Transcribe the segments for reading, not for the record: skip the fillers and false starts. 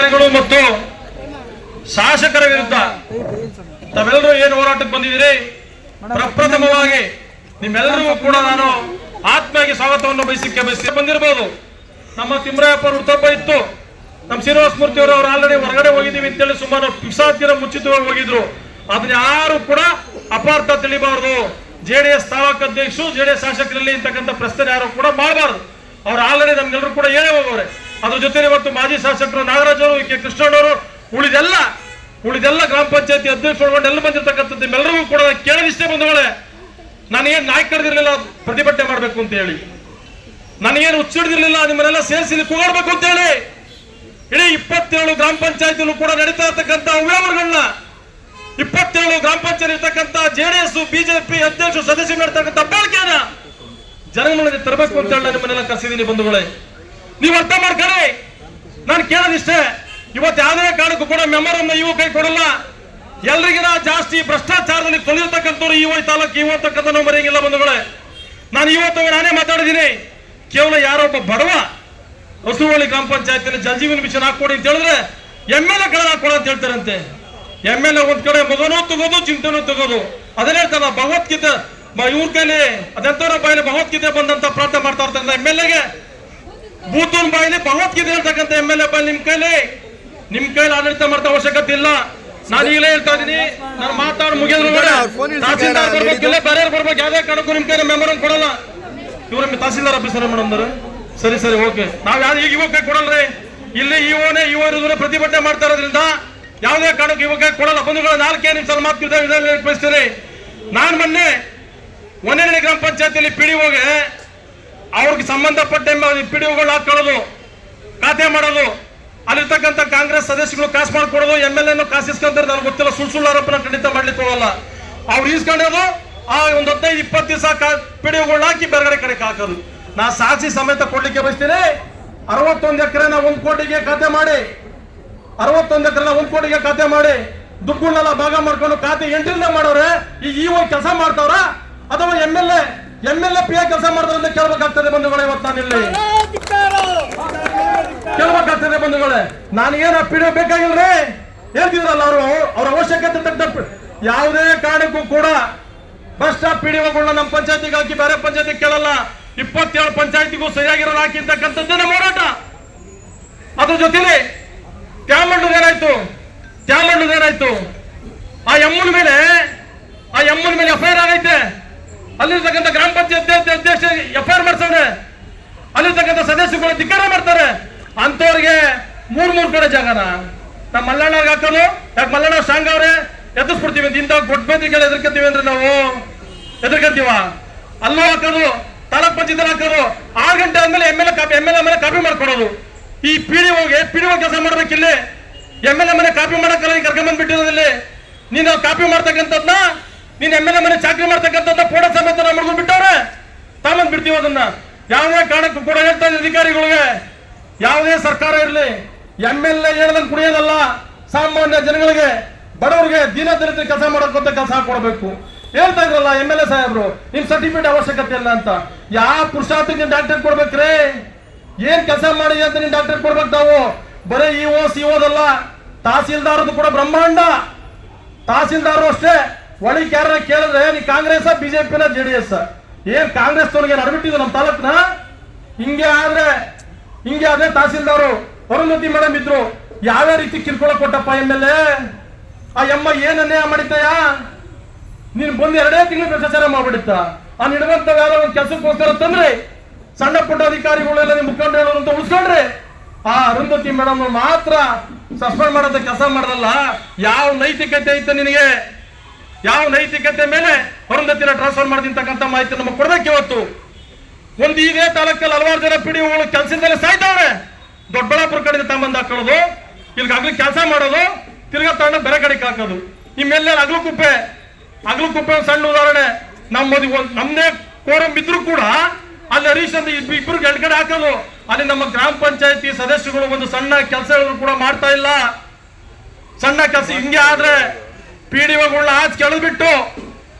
ಅಧಿಕಾರಿಗಳು ಮತ್ತು ಶಾಸಕರ ವಿರುದ್ಧ ತಾವೆಲ್ಲರೂ ಏನು ಹೋರಾಟಕ್ಕೆ ಬಂದಿದ್ದೀರಿ, ಪ್ರಪ್ರಥಮವಾಗಿ ನಿಮ್ಮೆಲ್ಲರಿಗೂ ಕೂಡ ನಾನು ಆತ್ಮೀಯ ಸ್ವಾಗತವನ್ನು ಬಯಸಿ ಬಂದಿರಬಹುದು. ನಮ್ಮ ತಿಮ್ಮರಾಯಪ್ಪ ಹುಟ್ಟುಹಬ್ಬ ಇತ್ತು, ನಮ್ಮ ಶ್ರೀನಿವಾಸ ಮೂರ್ತಿ ಅವರು ಆಲ್ರೆಡಿ ಹೊರಗಡೆ ಹೋಗಿದ್ದೀವಿ ಅಂತೇಳಿ ಸುಮಾರು ಪಿಸಾತಿರ ಮುಂಚಿತವಾಗಿ ಹೋಗಿದ್ರು. ಅದನ್ನ ಯಾರು ಕೂಡ ಅಪಾರ್ಥ ತಿಳಿಬಾರ್ದು. ಜೆಡಿಎಸ್ ತಾಲೂಕು ಅಧ್ಯಕ್ಷರು, ಜೆಡಿಎಸ್ ಶಾಸಕರಲ್ಲಿ ಇಂತಕ್ಕಂಥ ಪ್ರಶ್ನೆ ಯಾರು ಕೂಡ ಮಾಡಬಾರ್ದು. ಅವ್ರು ಆಲ್ರೆಡಿ ನಮ್ಗೆಲ್ಲರೂ ಕೂಡ ಹೇಳಿ ಹೋಗೋರೆ. ಅದ್ರ ಜೊತೆ ಇವತ್ತು ಮಾಜಿ ಶಾಸಕರು ನಾಗರಾಜ್ ಅವರು, ಕೆ ಕೃಷ್ಣಣ್ಣವರು, ಉಳಿದೆಲ್ಲ ಗ್ರಾಮ ಪಂಚಾಯತಿ ಅಧ್ಯಕ್ಷರು ಎಲ್ಲ ಬಂದಿರ್ತಕ್ಕಂಥದ್ದು ನಿಮ್ಮೆಲ್ಲರಿಗೂ ಕೂಡ ಕೇಳಲಿಷ್ಟೇ ಬಂಧುಗಳೇ. ನನಗೇನು ನಾಯಕ ಕರೆದಿರ್ಲಿಲ್ಲ ಪ್ರತಿಭಟನೆ ಮಾಡಬೇಕು ಅಂತ ಹೇಳಿ, ನನಗೇನು ಹುಚ್ಚಿಡಿದಿರ್ಲಿಲ್ಲ ನಿಮ್ಮನ್ನೆಲ್ಲ ಸೇರಿಸಿ ಕೂಗಾಡ್ಬೇಕು ಅಂತ ಹೇಳಿ. ಇಡೀ 27 ಗ್ರಾಮ ಪಂಚಾಯತಿಯಲ್ಲೂ ಕೂಡ ನಡೀತಾ ಇರ್ತಕ್ಕಂಥ ಅವ್ಯವಹಾರಗಳನ್ನ 27 ಗ್ರಾಮ ಪಂಚಾಯತ್ ಇರ್ತಕ್ಕಂಥ ಜೆಡಿಎಸ್ ಬಿಜೆಪಿ ಅಧ್ಯಕ್ಷ ಸದಸ್ಯರು ನಡೀತಕ್ಕಂಥ ಬಾಳ್ಕೆನ ಜನಗಳಿಗೆ ತರಬೇಕು ಅಂತ ಹೇಳಿ ನಿಮ್ಮನ್ನೆಲ್ಲ ಕರೆಸಿದ್ದೀನಿ ಬಂಧುಗಳೇ. ನೀವು ಅರ್ಥ ಮಾಡ್ಕೊಳ್ಳಿ. ನಾನು ಕೇಳೋದಿಷ್ಟೇ, ಇವತ್ತು ಯಾವುದೇ ಕಾರಣಕ್ಕೂ ಕೂಡ ಮೆಮೊರನ್ನ ಇವು ಕೈ ಕೊಡಲ್ಲ. ಎಲ್ರಿಗಿನ ಜಾಸ್ತಿ ಭ್ರಷ್ಟಾಚಾರದಲ್ಲಿ ತೊಳೆದಿರ್ತಕ್ಕಂಥವ್ರು ಈ ತಾಲೂಕು ಇವತ್ತಕ್ಕಂಥ ನಾವು ಮರೆಯಂಗಿಲ್ಲ ಬಂಧುಗಳೇ. ನಾನು ಇವತ್ತು ನಾನೇ ಮಾತಾಡಿದ್ದೀನಿ. ಕೇವಲ ಯಾರೊಬ್ಬ ಬಡವ ಹೊಸೂರಳ್ಳಿ ಗ್ರಾಮ ಪಂಚಾಯತಿಯಲ್ಲಿ ಜಲಜೀವನ ಮಿಷನ್ ಹಾಕೊಡಿ ಅಂತ ಹೇಳಿದ್ರೆ MLA ಕಡೆ ಹಾಕೊಡ ಅಂತ ಹೇಳ್ತಾರಂತೆ. MLA ಒಂದ್ ಕಡೆ ಮಗನೂ ತಗೋದು, ಚಿಂತನೂ ತಗೋದು. ಅದನ್ನೇ ಹೇಳ್ತಾರ ಭಗವದ್ಗೀತೆ ಇವ್ರ ಕೈಲಿ ಅದೆಂತವರ ಬಾಯಲ್ಲಿ ಭಗವದ್ಗೀತೆ ಬಂದಂತ ಪ್ರಾರ್ಥನೆ ಮಾಡ್ತಾ ಇರ್ತಕ್ಕಂಥ MLAಗೆ ಬೂತೂನ್ ಬಾಯಲ್ಲಿ ಭಗವದ್ಗೀತೆ ಹೇಳ್ತಕ್ಕಂಥ MLA ಬಾಯಲ್ಲಿ ನಿಮ್ ಕೈಲಿ ಆಡಳಿತ ಮಾಡ್ತಾ ಅವಶ್ಯಕತೆ ಇಲ್ಲ. ನಾನು ಈಗಲೇ ಹೇಳ್ತಾ ಇದೀನಿ. ನಾನು ಮಾತಾಡಿ ಮುಗಿದ್ರು ತಹಸೀಲ್ದಾರ್ ಬರ್ಬೇಕಿಲ್ಲ, ಬೇರೆ ಬರ್ಬೇಕು. ಯಾವ್ದೇ ಕಾರಣಕ್ಕೂ ನಿಮ್ ಕೈ ಮೆಮೊರಂ ಕೊಡಲ್ಲ. ಇವ್ರ ತಹಸೀಲ್ದಾರ್ ಆಫೀಸರ್ ಮೇಡಮ್ ಸರಿ ಓಕೆ. ನಾವ್ ಯಾವ್ದು ಈಗ ಇವಾಗ ಕೊಡಲ್ರಿ. ಇಲ್ಲಿ ಇವರು ಪ್ರತಿಭಟನೆ ಮಾಡ್ತಾ ಇರೋದ್ರಿಂದ ಯಾವುದೇ ಕಾರಣಕ್ಕೂ ಇವಾಗ ಕೊಡಲ್ಲ ಬಂಧುಗಳ. 4 ನಿಮಿಷ ಮಾತು ಕಳಿಸ್ತೀನಿ. ನಾನು ಮೊನ್ನೆ 1ನೇ ಗ್ರಾಮ ಪಂಚಾಯತಿಯಲ್ಲಿ PDOಗೆ ಅವ್ರಿಗೆ ಸಂಬಂಧಪಟ್ಟ PDOಗಳು ಹಾಕೊಳ್ಳೋದು, ಖಾತೆ ಮಾಡೋದು, ಅಲ್ಲಿರ್ತಕ್ಕಂಥ ಕಾಂಗ್ರೆಸ್ ಸದಸ್ಯಗಳು ಕಾಸು ಮಾಡ್ಕೊಡೋದು, MLA ಕಾಸು ಇಸ್ಕೊಂತಾರೆ. ನನಗೆ ಗೊತ್ತಿಲ್ಲ, ಸುಳ್ಳು ಆರೋಪನ ಖಂಡಿತ ಮಾಡ್ಲಿಕ್ಕೆ ಹೋಗಲ್ಲ. ಅವ್ರು ಈಸ್ಕೊಂಡೋದು ಆ ಒಂದು 15-20 ದಿವಸ PDOಗಳನ್ನ ಹಾಕಿ ಬೇರೆ ಕಡೆ ಹಾಕೋದು. ನಾ ಸಾಕ್ಷಿ ಸಮೇತ ಕೊಡ್ಲಿಕ್ಕೆ ಬಯಸ್ತೀನಿ. 61 ಎಕರೆನ 1 ಕೋಟಿಗೆ ಖಾತೆ ಮಾಡಿ, 61 ಎಕರೆನ 1 ಕೋಟಿಗೆ ಖಾತೆ ಮಾಡಿ ದುಡ್ಡುಗಳನ್ನೆಲ್ಲ ಭಾಗ ಮಾಡ್ಕೊಂಡು ಖಾತೆ ಎಂಟ್ರಿಂದ ಮಾಡೋರೆ ಈ ಕೆಲಸ ಮಾಡ್ತಾವ್ರ ಅಥವಾ MLA PA ಕೆಲಸ ಮಾಡ್ತಾರೆ ಅಂತ ಕೇಳ್ಬೇಕಾಗ್ತದೆ ಬಂಧುಗಳೇ. ಇವತ್ತು ನಾನು ಇಲ್ಲಿ ಕೇಳ್ಬೇಕಾಗ್ತದೆ ಬಂಧುಗಳೇ. ನನಗೇನ PDO ಬೇಕಾಗಿಲ್ರಿ ಹೇಳ್ತಿದ್ರಲ್ಲ ಅವ್ರ ಅವಶ್ಯಕತೆ ತಕ್ಕ ಯಾವುದೇ ಕಾರಣಕ್ಕೂ ಕೂಡ ಭ್ರಷ್ಟ PDOಗಳನ್ನ ನಮ್ಮ ಪಂಚಾಯತಿಗೆ ಹಾಕಿ ಬೇರೆ ಪಂಚಾಯತಿಗೆ ಕೇಳಲ್ಲ. 27 ಪಂಚಾಯತಿಗೂ ಸರಿಯಾಗಿರೋದು ಹಾಕಿ ಅಂತಕ್ಕಂಥದ್ದೇ ನಮ್ಮ ಹೋರಾಟ. ಅದ್ರ ಜೊತೆಲಿ ತ್ಯಾಮಣ್ಣದೇನಾಯ್ತು, ಆ ಎಮ್ಮನ ಮೇಲೆ FIR ಆಗೈತೆ. ಅಲ್ಲಿರ್ತಕ್ಕಂಥ ಗ್ರಾಮ ಪಂಚಾಯತ್ ಅಧ್ಯಕ್ಷ FIR ಮಾಡ್ಸವ್ರೆ. ಅಲ್ಲಿರ್ತಕ್ಕಂಥ ಸದಸ್ಯರುಗಳು ಧಿಕ್ಕಾರ ಮಾಡ್ತಾರೆ. ಅಂತವ್ರಿಗೆ 3 ಕಡೆ ಜಾಗನ ನಮ್ಮ ಮಲ್ಲಣ್ಣವ್ರಿಗೆ ಹಾಕೋದು. ಯಾಕೆ ಮಲ್ಲಣ್ಣ ಸ್ಟ್ರಾಂಗ್ ಅವ್ರೆ ಎದುರಿಸ್ಬಿಡ್ತೀವಿ ಅಂತ ಇಂಥ ಗೊಡ್ಬೇದಿಗೆಲ್ಲ ಎದುರ್ಕತ್ತೀವಿ ಅಂದ್ರೆ ನಾವು ಎದುರ್ಕಂತೀವ. ಅಲ್ಲೂ ಹಾಕೋದು, ತಾಲೂಕ್ ಪಂಚಾಯತ್ ಹಾಕೋದು. 6 ಗಂಟೆ ಆದ್ಮೇಲೆ MLA ಮೇಲೆ ಕಾಪಿ ಮಾಡ್ಕೊಡೋದು. ಈ PDO ಕೆಲಸ ಮಾಡ್ಬೇಕಿಲ್ಲಿ. MLA ಮನೆ ಕಾಪಿ ಮಾಡಕ್ಕಲ್ಲ ಕರ್ಕೊಂಡ್ ಬಂದ್ಬಿಟ್ಟಿರೋದಿಲ್ಲಿ. ನೀನು ಕಾಪಿ ಮಾಡ್ತಕ್ಕಂಥದ್ನ ನೀನ್ MLA ಮನೆ ಚಾಕರಿ ಮಾಡ್ತಕ್ಕಂಥದ್ನ ಫೋಟೋ ಸಮೇತ ಮಾಡ್ಕೊಂಡು ಬಿಟ್ಟವ್ರೆ ತಾಮಂದ್ ಬಿಡ್ತೀವಿ. ಅದನ್ನ ಯಾವುದೇ ಕಾರಣಕ್ಕೂ ಕೂಡ ಹೇಳ್ತಾ ಇದ್ದ ಅಧಿಕಾರಿಗಳಿಗೆ, ಯಾವುದೇ ಸರ್ಕಾರ ಇರಲಿ MLA ಹೇಳ್ದಂಗೆ ಕುಡಿಯೋದಲ್ಲ. ಸಾಮಾನ್ಯ ಜನಗಳಿಗೆ, ಬಡವರಿಗೆ, ದೀನದಲಿತರಿಗೆ ಕೆಲಸ ಮಾಡೋಕ್ಕಂತ ಕೆಲಸ ಕೊಡಬೇಕು. ಹೇಳ್ತಾ ಇದ್ರಲ್ಲ MLA ಸಾಹೇಬ್ರು, ನಿಮ್ ಸರ್ಟಿಫಿಕೇಟ್ ಅವಶ್ಯಕತೆ ಇಲ್ಲ ಅಂತ. ಯಾವ ಪುರುಷಾರ್ಥಕ್ಕೆ ನೀನ್ ಡಾಕ್ಟರ್ ಕೊಡ್ಬೇಕ್ರಿ? ಏನ್ ಕೆಲಸ ಮಾಡಿ ಅಂತ ನೀನ್ ಡಾಕ್ಟರ್ ಕೊಡ್ಬೇಕು ನಾವು. ಬರೀ EO COದಲ್ಲ, ತಹಸೀಲ್ದಾರದು ಕೂಡ ಬ್ರಹ್ಮಾಂಡ. ತಹಸೀಲ್ದಾರರು ಅಷ್ಟೇ. ಒಳಗೆ ಯಾರ ಕೇಳಿದ್ರೆ ನೀ ಕಾಂಗ್ರೆಸ್ ಬಿಜೆಪಿನ JDS ಏನ್ ಕಾಂಗ್ರೆಸ್ ತೋರಿಗೆ ಅಡ್ಬಿಟ್ಟಿದ್ದು ನಮ್ಮ ತಾಲೂಕ್ನ. ಹಿಂಗೆ ಅದೇ ತಹಸೀಲ್ದಾರು ಅರುಂಧತಿ ಮೇಡಮ್ ಇದ್ರು. ಯಾವ್ಯಾವ ರೀತಿ ಕಿರ್ಕೊಳ ಕೊಟ್ಟಪ್ಪ MLA. ಆ ಎಮ್ಮ ಏನ್ ಅನ್ಯಾಯ ಮಾಡಿದ್ದಯ್ಯ? ನೀನ್ ಬಂದು 2 ತಿಂಗಳು ಭ್ರಷ್ಟಾಚಾರ ಮಾಡ್ಬಿಡಿತ್ತ. ಆ ನಿಡುವಂತ ಯಾವ್ದೋ ಒಂದು ಕೆಲಸಕ್ಕೋಸ್ಕರ ತಂದ್ರೆ ಸಣ್ಣ ಪುಟ್ಟ ಅಧಿಕಾರಿಗಳೆಲ್ಲ ನಿಮ್ ಮುಖಂಡರು ಅಂತ ಉಳಿಸ್ಕೊಂಡ್ರೆ ಆ ಅರುಂಧತಿ ಮೇಡಮ್ ಮಾತ್ರ ಸಸ್ಪೆಂಡ್ ಮಾಡೋದ ಕೆಲಸ ಮಾಡಲ್ಲ. ಯಾವ ನೈತಿಕತೆ ಐತೆ ನಿನಗೆ? ಯಾವ ನೈತಿಕತೆ ಮೇಲೆ ಅರುಂಧತಿನ ಟ್ರಾನ್ಸ್ಫರ್ ಮಾಡಿರ್ತಕ್ಕಂಥ ಮಾಹಿತಿ ನಮಗೆ ಕೊಡ್ಬೇಕು. ಇವತ್ತು ಒಂದು ಇದೇ ತಾಲೂಕಲ್ಲಿ ಹಲವಾರು ಜನ PDOಗಳು ಕೆಲಸದಲ್ಲೇ ಸಾಯ್ತಾವ್ರೆ. ದೊಡ್ಡಬಳ್ಳಾಪುರ ಕಡೆ ತಗೊಂಬಂದು ಹಾಕೊಳ್ಳೋದು, ಇಲ್ಲಿ ಆಗ್ಲಿ ಕೆಲಸ ಮಾಡೋದು, ತಿರ್ಗಾ ತಗೊಂಡು ಬೇರೆ ಕಡೆಗೆ ಹಾಕೋದು. ನಿಮ್ಮೆಲ್ಲ ಅಗ್ಲುಕುಪ್ಪೆ ಸಣ್ಣ ಉದಾಹರಣೆ. ನಮ್ದೇ ಕೋರಂ ಇದ್ರು ಕೂಡ ಅಲ್ಲಿ ಹರೀಶ್ ಅಂತ ಇಬ್ರು 2 ಕಡೆ ಹಾಕೋದು. ಅಲ್ಲಿ ನಮ್ಮ ಗ್ರಾಮ ಪಂಚಾಯತಿ ಸದಸ್ಯರುಗಳು ಒಂದು ಸಣ್ಣ ಕೆಲಸಗಳು ಕೂಡ ಮಾಡ್ತಾ ಇಲ್ಲ. ಸಣ್ಣ ಕೆಲಸ ಹಿಂಗೆ ಆದ್ರೆ PDOಗಳನ್ನ ಆಚೆ ಕೆಳಬಿಟ್ಟು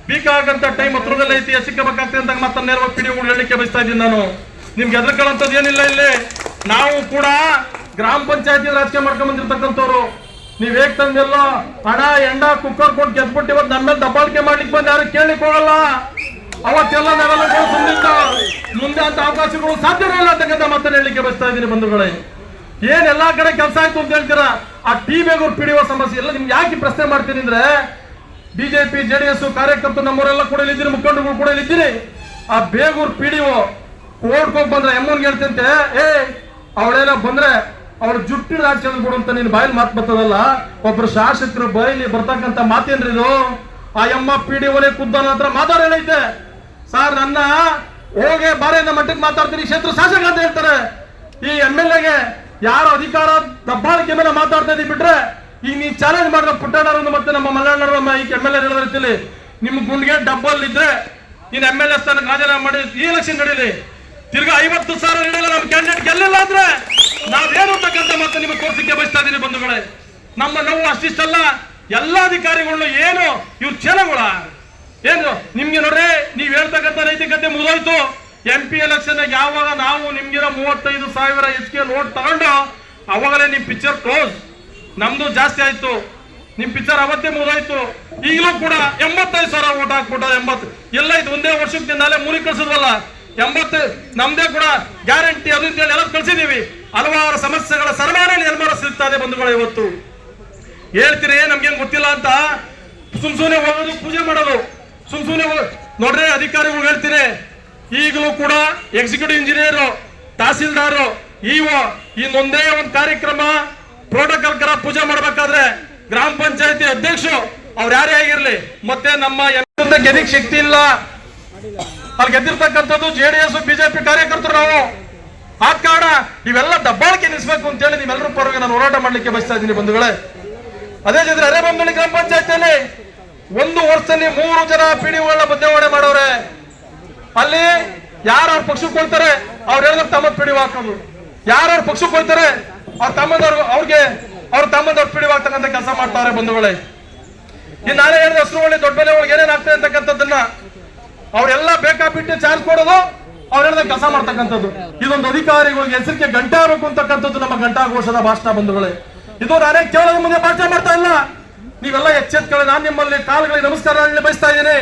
ಬೇಕಾಗಂತ ಟೈಮ್ ಹತ್ರದಲ್ಲ ಐತಿ ಸಿಕ್ಕಬೇಕಾಗ್ತದೆ ಅಂತ ಮತ್ತೆ ನೇರವಾಗಿ PDOಗಳು ಹೇಳಲಿಕ್ಕೆ ಬಯಸ್ತಾ ಇದ್ದೀನಿ ನಾನು. ನಿಮ್ಗೆ ಹೆದರ್ಕೊಳ್ಳೋಂಥದ್ದು ಏನಿಲ್ಲ. ಇಲ್ಲಿ ನಾವು ಕೂಡ ಗ್ರಾಮ ಪಂಚಾಯತಿ ರಾಜಕೀಯ ಮಾಡ್ಕೊಂಡ್ ಬಂದಿರ್ತಕ್ಕಂಥವ್ರು. ನೀವ್ ಹೇಗ್ ತಂದೆಲ್ಲೋ ಹಣ ಎಂಡ ಕುಕ್ಕರ್ ಕೊಟ್ಟು ಗೆದ್ಬಿಟ್ಟು ಇವತ್ತು ನಮ್ಮ ಮೇಲೆ ದಬ್ಬಾಳಿಕೆ ಮಾಡ್ಲಿಕ್ಕೆ ಬಂದು ಯಾರು ಕೇಳಲಿಕ್ಕೆ ಹೋಗಲ್ಲ. ಅವತ್ತೆಲ್ಲ ನಾವೆಲ್ಲ ಸುಮ್ಮನಿದ್ದ ಮುಂದೆ ಅಂತ ಅವಕಾಶಗಳು ಸಾಧ್ಯನೇ ಇಲ್ಲ ಅಂತಕ್ಕಂಥ ಮಾತನ್ನ ಹೇಳಲಿಕ್ಕೆ ಬಯಸ್ತಾ ಇದ್ದೀನಿ ಬಂಧುಗಳೇ. ಏನ್ ಎಲ್ಲಾ ಕಡೆ ಕೆಲಸ ಆಯ್ತು ಅಂತ ಹೇಳ್ತೀರಾ, ಆ ಟಿ ಬೇಗೂರು ಪಿಡಿಒ ಸಮಸ್ಯೆ ಎಲ್ಲ ನಿಮ್ಗೆ ಯಾಕೆ ಪ್ರಶ್ನೆ ಮಾಡ್ತೀನಿ ಅಂದ್ರೆ, ಬಿಜೆಪಿ ಜೆಡಿಎಸ್ ಕಾರ್ಯಕರ್ತರು ನಮ್ಮವರೆಲ್ಲ ಕೂಡ ಇಲ್ಲಿದ್ದೀರಿ, ಮುಖಂಡರುಗಳು ಕೂಡ ಇಲ್ಲಿದ್ದೀರಿ. ಆ ಬೇಗೂರು ಪಿಡಿಒ ಕೋರ್ಟ್ಗೆ ಹೋಗಿ ಬಂದ್ರೆ ಎಮ್ಮನ್ಗೆ ಹೇಳ್ತಂತೆ, ಅವಳೇನ ಬಂದ್ರೆ ಅವ್ರ ಜುಟ್ಟಿನ ರಾಜ್ಯದಲ್ಲಿ ಬಿಡು ಅಂತ ನೀನ್ ಬಾಯಲ್ಲಿ ಮಾತು ಬರ್ತದಲ್ಲ. ಒಬ್ರು ಶಾಸಕರು ಬಾಯಲ್ಲಿ ಬರ್ತಕ್ಕಂಥ ಮಾತೇನ್ರಿ ಇದು? ಆ ಎಮ್ಮ ಪಿಡಿಒನೇ ಖುದ್ದಾನ ಹತ್ರ ಮಾತಾಡೇನೈತೆ, ಸರ್ ನನ್ನ ಹೋಗಿ ಬಾರೆ ನಮ್ಮ ಮಟ್ಟಕ್ಕೆ ಮಾತಾಡ್ತೀನಿ ಕ್ಷೇತ್ರ ಶಾಸಕ ಅಂತ ಹೇಳ್ತಾರೆ. ಈ MLA ಯಾರು ಅಧಿಕಾರ ದಬ್ಬಾಳಿಕೆ ಮೇಲೆ ಮಾತಾಡ್ತಾ ಇದ್ದೀವಿ ಬಿಟ್ರೆ, ಈಗ ನೀ ಚಾಲೆಂಜ್ ಮಾಡಿದ್ರೆ ಪುಟ್ಟಣ್ಣರು ಮತ್ತೆ ನಮ್ಮ ಮಲ್ಲಣ್ಣರು ಈ MLA ಹೇಳಿದ್ರಲ್ಲಿ ನಿಮ್ ಗುಂಡ್ಗೆ ಡಬ್ಬಲ್ ಇದ್ರೆ ನೀನ್ MLA ಸ್ಥಾನಕ್ಕೆ ರಾಜೀನಾಮೆ ಮಾಡಿ ಈ ಎಲೆಕ್ಷನ್ ನಡೀಲಿ, ತಿರ್ಗಾ 50,000 ನೀಡಲ್ಲ ನಮ್ಮ ಕ್ಯಾಂಡಿಡೇಟ್ ಗೆಲ್ಲಿಲ್ಲ ಅಂದ್ರೆ ನಾವೇನು ಅಂತಕ್ಕಂಥ ಮತ್ತೆ ನಿಮಗೆ ತೋರಿಸಲಿಕ್ಕೆ ಬಯಸ್ತಾ ಇದ್ದೀನಿ ಬಂಧುಗಳೇ. ನಮ್ಮ ನೋವು ಅಷ್ಟಿಷ್ಟಲ್ಲ, ಎಲ್ಲಾ ಅಧಿಕಾರಿಗಳು ಏನು ಇವ್ರು ಚೇಲಗಳ ಏನು ನಿಮ್ಗೆ ನೋಡ್ರಿ, ನೀವ್ ಹೇಳ್ತಕ್ಕಂಥ ನೈತಿಕತೆ ಮುಗಿದೋಯ್ತು. MP ಎಲೆಕ್ಷನ್ ಯಾವಾಗ ನಾವು ನಿಮ್ಗಿರೋ 35,000 HK ನೋಟ್ ತಗೊಂಡು ಅವಾಗಲೇ ನಿಮ್ ಪಿಕ್ಚರ್ ಕ್ಲೋಸ್. ನಮ್ದು ಜಾಸ್ತಿ ಆಯ್ತು, ನಿಮ್ ಪಿಕ್ಚರ್ ಅವತ್ತೇ ಮುಗಿದೋಯ್ತು. ಈಗಲೂ ಕೂಡ 85,000 ಓಟ್ ಹಾಕ್ಬಿಟ್ಟು 80 ಎಲ್ಲ ಇದು ಒಂದೇ ವರ್ಷಕ್ಕೆ ನಾಳೆ ಮೂರಿ ಕಳ್ಸಿದ್ವಲ್ಲ, 80 ನಮ್ದೇ ಕೂಡ ಗ್ಯಾರಂಟಿ ಅದು ಎಲ್ಲ ಕಳ್ಸಿದೀವಿ. ಹಲವಾರು ಸಮಸ್ಯೆಗಳ ಸರಮಾಲೆಯಲ್ಲಿ ನಿರ್ಮಾಣ ಸಿಗ್ತಾ ಇದೆ ಬಂಧುಗಳು. ಇವತ್ತು ಹೇಳ್ತೀರಿ ನಮ್ಗೇನ್ ಗೊತ್ತಿಲ್ಲ ಅಂತ, ಸುಮ್ಸುನೆ ಹೋಗೋದು ಪೂಜೆ ಮಾಡೋದು, ಸುಮ್ಸುನೆ ನೋಡ್ರಿ ಅಧಿಕಾರಿಗಳು ಹೇಳ್ತೀರಿ. ಈಗಲೂ ಕೂಡ ಎಕ್ಸಿಕ್ಯೂಟಿವ್ ಇಂಜಿನಿಯರ್, ತಹಸೀಲ್ದಾರ್, ಇಒ ಇನ್ನೊಂದೇ ಒಂದು ಕಾರ್ಯಕ್ರಮ ಪ್ರೋಟೋಕಾಲ್ ಕರ ಪೂಜೆ ಮಾಡ್ಬೇಕಾದ್ರೆ ಗ್ರಾಮ ಪಂಚಾಯತಿ ಅಧ್ಯಕ್ಷರು ಅವ್ರು ಯಾರೇ ಆಗಿರ್ಲಿ, ಮತ್ತೆ ನಮ್ಮ ಗೆದಿಕ್ ಶಕ್ತಿ ಇಲ್ಲ. ಅಲ್ಲಿ ಗೆದ್ದಿರ್ತಕ್ಕಂಥದ್ದು JDS ಬಿಜೆಪಿ ಕಾರ್ಯಕರ್ತರು. ನಾವು ಆ ಕಾರಣ ಇವೆಲ್ಲ ದಬ್ಬಾಳಿಕೆ ನಿಲ್ಲಿಸಬೇಕು ಅಂತ ಹೇಳಿ ನೀವೆಲ್ಲರೂ ಪರವಾಗಿ ನಾನು ಹೋರಾಟ ಮಾಡ್ಲಿಕ್ಕೆ ಬಯಸ್ತಾ ಇದ್ದೀನಿ ಬಂಧುಗಳೇ. ಅದೇ ಜೊತೆ ಅರೇಬೊಮ್ಮನಹಳ್ಳಿ ಗ್ರಾಮ ಪಂಚಾಯತಿಯಲ್ಲಿ 1 ವರ್ಷದಲ್ಲಿ 3 ಜನ PDOಗಳನ್ನ ಬದಲಾವಣೆ ಮಾಡವ್ರೆ. ಅಲ್ಲಿ ಯಾರು ಅವ್ರ ಪಕ್ಷಕ್ಕೆ ಹೋಗ್ತಾರೆ ಅವ್ರು ಹೇಳಿದ್ರೆ ತಮ್ಮ PDO ಹಾಕೋದು, ಯಾರು ಅವ್ರ ಪಕ್ಷಕ್ಕೆ ಹೋಗ್ತಾರೆ ಅವ್ರ ತಮ್ಮದವ್ರು ಅವ್ರ ತಮ್ಮದವ್ರು PDO ಆಗ್ತಕ್ಕಂಥ ಕೆಲಸ ಮಾಡ್ತಾರೆ ಬಂಧುಗಳೇ. ಇನ್ನು ನಾನೇ ಹೇಳಿದ ಹಸುರುವಳ್ಳಿ ದೊಡ್ಡ ಬೆಲೆ ಒಳಗೆ ಏನೇನ್ ಆಗ್ತದೆ ಅಂತಕ್ಕಂಥದ್ದನ್ನ ಅವರೆಲ್ಲ ಬೇಕಾಬಿಟ್ಟು ಚಾರ್ಜ್ ಕೊಡೋದು, ಅವ್ರು ಹೇಳಿದ ಕೆಲಸ ಮಾಡ್ತಕ್ಕಂಥದ್ದು. ಇದೊಂದು ಅಧಿಕಾರಿಗಳಿಗೆ ಹೆಸರಿಗೆ ಗಂಟೆ ಆಗಬೇಕು ಅಂತಕ್ಕಂಥದ್ದು ನಮ್ಮ ಘಂಟಾಘೋಷದ ಭಾಷಣ ಬಂಧುಗಳೇ. ಇದು ನಾನೇ ಕೇವಲ ಮುಂದೆ ಭಾಷಣ ಮಾಡ್ತಾ ಇಲ್ಲ, ನೀವೆಲ್ಲ ಎಚ್ಚೆತ್ಕೊಳ್ಳಿ. ನಾನು ನಿಮ್ಮಲ್ಲಿ ಕಾಲುಗಳಿಗೆ ನಮಸ್ಕಾರ ಬಯಸ್ತಾ ಇದ್ದೀನಿ.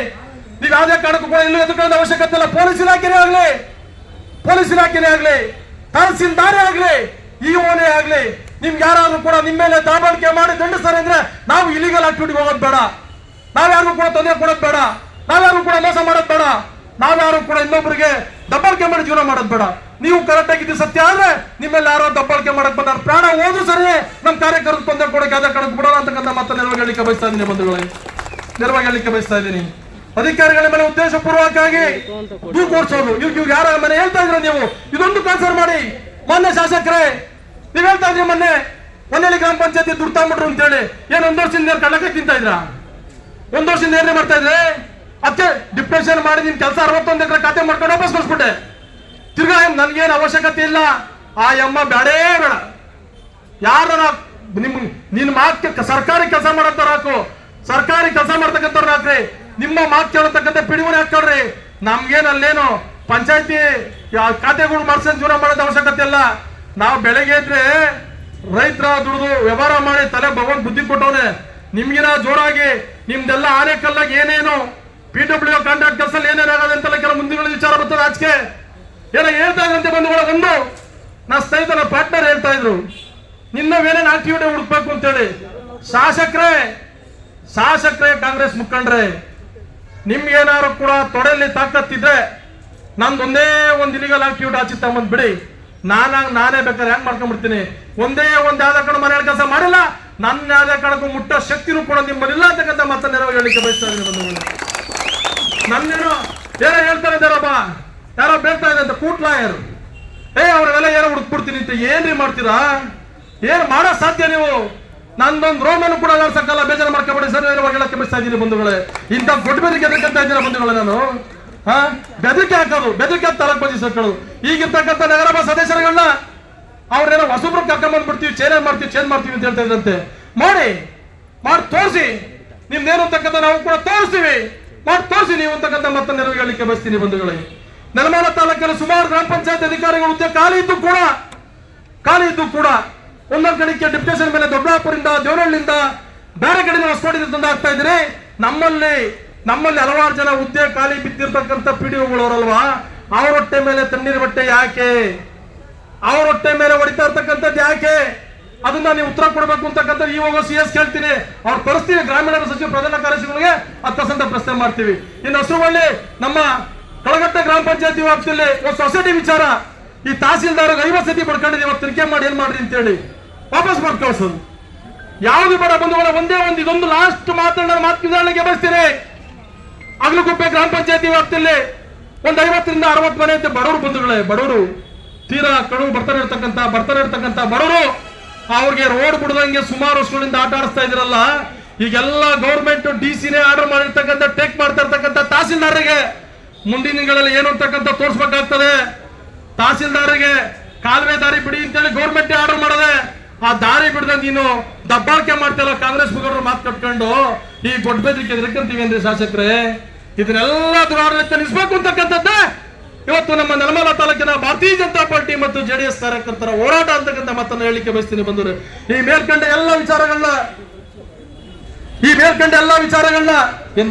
ನೀವು ಯಾವುದೇ ಕಾರಣಕ್ಕೂ ಕೂಡ ಇಲ್ಲೂ ಎದುರ್ಕೊಳ್ಳೋ ಅವಶ್ಯಕತೆ ಇಲ್ಲ. ಪೊಲೀಸ್ ಇಲಾಖೆನೇ ಆಗ್ಲಿ, ತಹಸೀಲ್ದಾರೇ ಆಗ್ಲಿ, ಇಒನೇ ಆಗ್ಲಿ, ನಿಮ್ಗೆ ಯಾರಾದ್ರೂ ಕೂಡ ನಿಮ್ಮ ಮೇಲೆ ದಾಬಾಳಿಕೆ ಮಾಡಿ ದಂಡಿಸ್ತಾರೆ ಅಂದ್ರೆ ನಾವು ಇಲಿಗಲ್ ಆಕ್ಟಿವಿಟಿಗೆ ಹೋಗೋದು ಬೇಡ, ನಾವ್ಯಾರಿಗೂ ಕೂಡ ತೊಂದರೆ ಕೊಡೋದು ಬೇಡ, ನಾವ್ಯಾರು ಕೂಡ ಮೋಸ ಮಾಡೋದು ಬೇಡ, ನಾವ್ಯಾರು ಕೂಡ ಇನ್ನೊಬ್ಬರಿಗೆ ದಬ್ಬಾಳಿಕೆ ಮಾಡಿ ಜೀವನ ಮಾಡೋದು ಬೇಡ. ನೀವು ಕರೆಕ್ಟ್ ಆಗಿದ್ದು ಸತ್ಯ ಆದ್ರೆ ನಿಮ್ಮೆಲ್ಲ ಯಾರೋ ದಬ್ಬಾಳಿಕೆ ಮಾಡಕ್ ಬಂದ ಪ್ರಾಣ ಹೋದ್ರು ಸರಿ, ನಮ್ಮ ಕಾರ್ಯಕರ್ತರು ತೊಂದರೆ ಕೊಡಕ್ಕೆ ಅದೇ ಕಣಕ್ ಬಿಡೋಣ ಅಂತಕ್ಕಂಥ ಮಾತನ್ನ ನೆರವಾಗಿ ಹೇಳಿಕೆ ಬಯಸ್ತಾ ಇದ್ದೀನಿ ಬಂಧುಗಳೇ, ನೆರವಾಗಿ ಹೇಳಿಕೆ ಬಯಸ್ತಾ ಇದ್ದೀನಿ. ಅಧಿಕಾರಿಗಳ ಮೇಲೆ ಉದ್ದೇಶ ಪೂರ್ವಕವಾಗಿ ದೂರು ಕೊಡ್ಸೋದು, ಇವ್ರಿಗೆ ಯಾರ ಮನೆ ಹೇಳ್ತಾ ಇದ್ರ ನೀವು, ಇದೊಂದು ಕನ್ಸರ್ ಮಾಡಿ. ಮೊನ್ನೆ ಶಾಸಕರೇ ನೀವ್ ಹೇಳ್ತಾ ಇದ್ರಿ, ಮೊನ್ನೆ ಹೊನ್ನಳ್ಳಿ ಗ್ರಾಮ ಪಂಚಾಯತಿ ದುಡ್ಡು ತಗೊಂಡ್ಬಿಟ್ರು ಅಂತ ಹೇಳಿ, ಏನ್ 1 ವರ್ಷದಿಂದ ಕಳ್ಳಕ್ಕೆ ತಿಂತಾ ಇದ್ರ? 1 ವರ್ಷದಿಂದ ಏನೇ ಮಾಡ್ತಾ ಇದ್ರೆ? ಅದಕ್ಕೆ ಡಿಪ್ರೆಷನ್ ಮಾಡಿ ನಿಮ್ ಕೆಲಸ 61 ಎಕರೆ ಖಾತೆ ಮಾಡ್ಕೊಂಡು ವಾಪಸ್ ಕಳಿಸ್ಬಿಟ್ಟೆ. ತಿರ್ಗಾ ನನ್ಗೇನು ಅವಶ್ಯಕತೆ ಇಲ್ಲ, ಆ ಎಮ್ಮ ಬೇಡೇ ಬೇಡ. ಯಾರ ನಿನ್ ಮಾತ್ ಸರ್ಕಾರಿ ಕೆಲಸ ಮಾಡಂತಾರ ಹಾಕು, ಸರ್ಕಾರಿ ಕೆಲಸ ಮಾಡ್ತಕ್ಕಂಥವ್ರ ಹಾಕ್ರಿ, ನಿಮ್ಮ ಮಾತು ಕೇಳತಕ್ಕಂಥ PDOನೇ ಹಾಕೊಳ್ರಿ. ನಮ್ಗೇನು ಅಲ್ಲೇನು ಪಂಚಾಯತಿ ಖಾತೆಗಳು ಮಾಡ್ಸೋದ್ ಜೀವನ ಮಾಡೋದ ಅವಶ್ಯಕತೆ ಇಲ್ಲ. ನಾವು ಬೆಳಗ್ಗೆ ಇದ್ರೆ ರೈತರ ದುಡಿದು ವ್ಯವಹಾರ ಮಾಡಿ ತಲೆ ಭಗವಂತ ಬುದ್ಧಿ ಕೊಟ್ಟವನೆ. ನಿಮ್ಗಿನ ಜೋರಾಗಿ ನಿಮ್ದೆಲ್ಲ ಆನೆಕಲ್ಲಾಗಿ ಏನೇನು PWO ಕಾಂಟ್ರಾಕ್ಟ್ ಕೆಲಸ ಏನೇನಾಗದೆ ಅಂತೆಲ್ಲ ಕೆಲವು ಮುಂದಿನ ವಿಚಾರ ಬರ್ತದೆ. ಆಚೆಗೆ ಏನೋ ಹೇಳ್ತಾ ಇದ್ರಂತೆ ಬಂಧುಗಳ, ಒಂದು ನಾ ಸ್ನೇಹಿತರ ಪಾರ್ಟ್ನರ್ ಹೇಳ್ತಾ ಇದ್ರು, ನಿನ್ನವೇನೇನು ಆಕ್ಟಿವಿಟಿ ಹುಡುಕ್ಬೇಕು ಅಂತೇಳಿ. ಶಾಸಕರೇ ಕಾಂಗ್ರೆಸ್ ಮುಖಂಡ್ರೆ, ನಿಮ್ಗೇನಾದ್ರು ಕೂಡ ತೊಡೆಯಲ್ಲಿ ತಾಕತ್ತಿದ್ರೆ ನಂದೊಂದೇ ಒಂದು ಇಲಿಗಲ್ ಆಕ್ಟಿವಿಟಿ ಆಚೆ ತಗೊಂಡ್ ಬಿಡಿ, ನಾನೇ ಬೇಕಾದ್ರೆ ಹೆಂಗ್ ಮಾಡ್ಕೊಂಡ್ಬಿಡ್ತೀನಿ. ಒಂದೇ ಒಂದು ಯಾವ್ದ ಕಡೆ ಮನೆ ಕೆಲಸ ಮಾಡಿಲ್ಲ, ನನ್ನ ಯಾವ್ದೇ ಕಣಕ್ಕೂ ಮುಟ್ಟೋ ಶಕ್ತಿನೂ ಕೂಡ ನಿಮ್ಮಲ್ಲಿಲ್ಲ ಅಂತಕ್ಕಂಥ ಮಾತನ್ನ ನೆರವಾಗಿ ಹೇಳಿಕೆ ಬಯಸ್ತಾ ಇದ್ದೀನಿ ಬಂಧುಗಳು. ನನ್ನೇನು ಏನೋ ಹೇಳ್ತಾ ಇದ್ದಾರಪ್ಪ, ಯಾರೋ ಬೇಡ್ತಾ ಇದೆ ಅಂತ ಕೂಟ್ಲಾಯರು, ಅವರೆಲ್ಲ ಏನೋ ಹುಡುಕ್ಬಿಡ್ತೀನಿ ಅಂತ ಏನ್ರಿ ಮಾಡ್ತೀರಾ? ಏನ್ ಮಾಡೋ ಸಾಧ್ಯ ನೀವು? ನಂದೊಂದು ರೋಮನ್ನು ಕೂಡ ಅಲ್ಲಾಡ್ಸಕ್ಕಲ್ಲ, ಬೇಜಾರು ಮಾಡ್ಕೊಬೇಡಿ ಸರ್, ಹೇಳಕ್ಕೆ ಬಯಸ್ತಾ ಇದ್ದೀನಿ ಬಂಧುಗಳೇ. ಇಂಥ ದೊಡ್ಡ ಬೆದರಿಕೆ ಎದಕ್ಕಂತ ಇದ್ದೀರಾ ಬಂಧುಗಳೇ? ನಾನು ಬೆದರಿಕೆ ಹಾಕೋದು, ಬೆದರಿಕೆ ತಾಲೂಕ್ ಪಂಚಾಯತ್ ಸರ್ಕಳು ಈಗಿರ್ತಕ್ಕಂಥ ನಗರಸಭಾ ಸದಸ್ಯರುಗಳನ್ನ ಅವ್ರೇನೋ ಹೊಸಬ್ರು ಕರ್ಕೊಂಡ್ಬಂದ್ಬಿಡ್ತೀವಿ, ಚೇಂಜ್ ಮಾಡ್ತೀವಿ ಅಂತ ಹೇಳ್ತಾ ಇದ್ರಂತೆ. ಮಾಡಿ ತೋರಿಸಿ, ನಿಮ್ದೇನು ಅಂತಕ್ಕಂಥ ನಾವು ಕೂಡ ತೋರಿಸ್ತೀವಿ, ಮಾಡಿ ತೋರಿಸಿ ನೀವು ಅಂತಕ್ಕಂಥ ಮತ್ತೆ ನೆರವು ಹೇಳಲಿಕ್ಕೆ ಬಯಸ್ತೀನಿ ಬಂಧುಗಳೇ. ನೆಲಮಂಗಲ ತಾಲೂಕಿನ ಸುಮಾರು ಗ್ರಾಮ ಪಂಚಾಯತ್ ಅಧಿಕಾರಿಗಳ ಹುದ್ದೆ ಖಾಲಿ ಇದ್ದು ಕೂಡ ಖಾಲಿ ಇದ್ದು ಕೂಡ ಒಂದೊಂದು ಕಡೆಗೆ ಡಿಪ್ಟೇಷನ್ ಮೇಲೆ ದೊಡ್ಡಾಪುರಿಂದ ದೇವನಹಳ್ಳಿಯಿಂದ ಬೇರೆ ಕಡೆ ಹೊಸಕೋಟೆ ತಂದು ಆಗ್ತಾ ಇದ್ರೆ ನಮ್ಮಲ್ಲಿ ಹಲವಾರು ಜನ ಹುದ್ದೆ ಖಾಲಿ ಬಿದ್ದಿರ್ತಕ್ಕಂಥ ಪಿಡಿಒಗಳವರಲ್ವಾ, ಅವ್ರ ಹೊಟ್ಟೆ ಮೇಲೆ ತಣ್ಣೀರ್ ಬಟ್ಟೆ ಯಾಕೆ, ಅವ್ರ ಹೊಟ್ಟೆ ಮೇಲೆ ಹೊಡಿತಾ ಇರ್ತಕ್ಕಂಥದ್ದು ಯಾಕೆ, ಅದನ್ನ ನೀವು ಉತ್ತರ ಕೊಡಬೇಕು ಅಂತಕ್ಕಂಥ ಇವಾಗ CS ಕೇಳ್ತೀನಿ. ಅವ್ರು ಕಳಿಸ್ತೀವಿ ಗ್ರಾಮೀಣ ಸಚಿವ ಪ್ರಧಾನ ಕಾರ್ಯದರ್ಶಿಗಳಿಗೆ 10% ಪ್ರಶ್ನೆ ಮಾಡ್ತೀವಿ. ಇನ್ನು ಹಸುವಳ್ಳಿ ನಮ್ಮ ಕಳಗಟ್ಟೆ ಗ್ರಾಮ ಪಂಚಾಯತಿ ವ್ಯಾಪ್ತಿಯಲ್ಲಿ ಒಂದು ಸೊಸೈಟಿ ವಿಚಾರ ಈ ತಹಸೀಲ್ದಾರ್ 50 ಸತಿ ಪಡ್ಕೊಂಡಿದ್ದೀವಿ, ಇವತ್ತು ತನಿಖೆ ಮಾಡಿ ಏನ್ ಮಾಡ್ರಿ ಅಂತೇಳಿ ವಾಪಸ್ ಮಾಡಿ ಕಳಿಸೋದು. ಯಾವ್ದು ಬೇಡ ಬಂಧುಗಳ ಒಂದೇ ಇದೊಂದು ಲಾಸ್ಟ್ ಮಾತನ್ನ ವಿಧಾನಕ್ಕೆ ಬಯಸ್ತೀನಿ. ಅಗಲಗುಪ್ಪೆ ಗ್ರಾಮ ಪಂಚಾಯತಿ ವ್ಯಾಪ್ತಿಯಲ್ಲಿ ಒಂದು 50ರಿಂದ 60 ಮನೆ ಐತೆ ಬಡವರು ಬಂಧುಗಳೇ, ಬಡವರು ತೀರಾ ಕಡುವು ಬರ್ತಾನೆ ಇರ್ತಕ್ಕಂಥ ಬಡವರು, ಅವ್ರಿಗೆ ರೋಡ್ ಬಿಡದಂಗೆ ಸುಮಾರು ವರ್ಷಗಳಿಂದ ಆಟ ಆಡಿಸ್ತಾ ಇದ್ರಲ್ಲ. ಈಗೆಲ್ಲ ಗೌರ್ಮೆಂಟ್ DC-ನೇ ಆರ್ಡರ್ ಮಾಡಿರ್ತಕ್ಕಂಥ ಟೇಕ್ ಮಾಡ್ತಾ ಇರ್ತಕ್ಕಂಥ ತಹಸೀಲ್ದಾರರಿಗೆ ಮುಂದಿನ ದಿನಗಳಲ್ಲಿ ಏನು ಅಂತಕ್ಕಂಥ ತೋರಿಸ್ಬೇಕಾಗ್ತದೆ. ತಹಸೀಲ್ದಾರಿಗೆ ಕಾಲುವೆ ದಾರಿ ಬಿಡಿ ಅಂತೇಳಿ ಗೌರ್ಮೆಂಟ್ ಆರ್ಡರ್ ಮಾಡದೆ, ಆ ದಾರಿ ಬಿಡದಂಗೆ ನೀನು ದಬ್ಬಾಳಿಕೆ ಮಾಡ್ತಿಲ್ಲ ಕಾಂಗ್ರೆಸ್ ಮುಖಂಡರು ಮಾತು ಕಟ್ಕೊಂಡು ಈ ದೊಡ್ಡ ಬೆದರಿಕೆ ಎದುರ್ಕೊಂತೀವಿ ಅಂದ್ರೆ ಶಾಸಕರೇ, ಇದನ್ನೆಲ್ಲ ದುರಾಡಳಿತ ನಿಲ್ಲಿಸಬೇಕು ಅಂತಕ್ಕಂಥದ್ದೇ ಇವತ್ತು ನಮ್ಮ ನೆಲಮಂಗಲ ತಾಲೂಕಿನ ಭಾರತೀಯ ಜನತಾ ಪಾರ್ಟಿ ಮತ್ತು JDS ಕಾರ್ಯಕರ್ತರ ಹೋರಾಟ ಅಂತಕ್ಕಂಥ ಮಾತನ್ನು ಹೇಳಿಕೆ ಬಯಸ್ತೀನಿ ಬಂಧುಗಳೇ. ಈ ಮೇಲ್ಕಂಡ ಎಲ್ಲ ವಿಚಾರಗಳನ್ನ ಏನ್